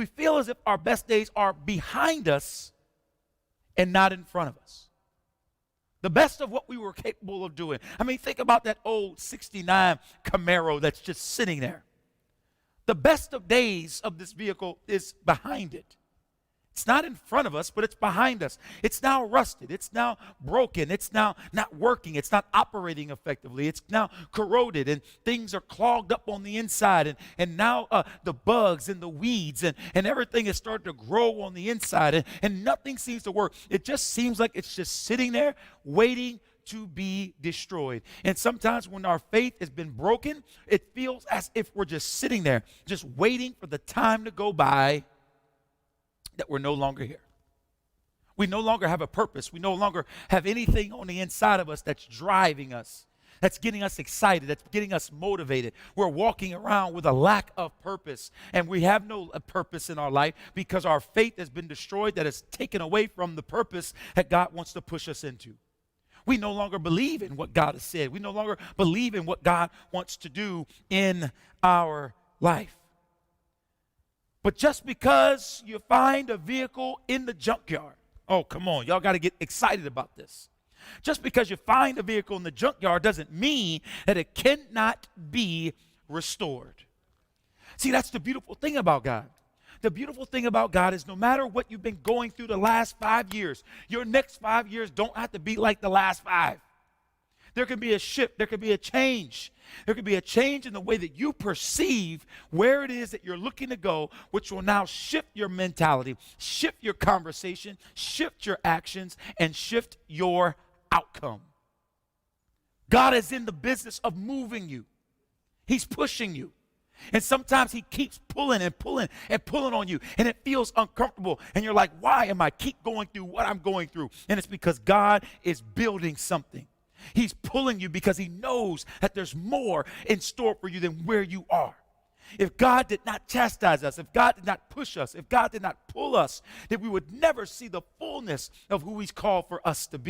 We feel as if our best days are behind us and not in front of us. The best of what we were capable of doing. I mean, think about that old 69 Camaro that's just sitting there. The best of days of this vehicle is behind it. It's not in front of us, but it's behind us. It's now rusted. It's now broken. It's now not working. It's not operating effectively. It's now corroded, and things are clogged up on the inside. And now the bugs and the weeds and everything is starting to grow on the inside, and nothing seems to work. It just seems like it's just sitting there waiting to be destroyed. And sometimes when our faith has been broken, it feels as if we're just sitting there, just waiting for the time to go by that we're no longer here. We no longer have a purpose. We no longer have anything on the inside of us that's driving us, that's getting us excited, that's getting us motivated. We're walking around with a lack of purpose, and we have no purpose in our life because our faith has been destroyed, that has taken away from the purpose that God wants to push us into. We no longer believe in what God has said. We no longer believe in what God wants to do in our life. But just because you find a vehicle in the junkyard, oh, come on, y'all got to get excited about this. Just because you find a vehicle in the junkyard doesn't mean that it cannot be restored. See, that's the beautiful thing about God. The beautiful thing about God is no matter what you've been going through the last 5 years, your next 5 years don't have to be like the last 5. There can be a shift. There can be a change. There can be a change in the way that you perceive where it is that you're looking to go, which will now shift your mentality, shift your conversation, shift your actions, and shift your outcome. God is in the business of moving you. He's pushing you. And sometimes he keeps pulling and pulling and pulling on you, and it feels uncomfortable. And you're like, why am I keep going through what I'm going through? And it's because God is building something. He's pulling you because he knows that there's more in store for you than where you are. If God did not chastise us, if God did not push us, if God did not pull us, then we would never see the fullness of who he's called for us to be.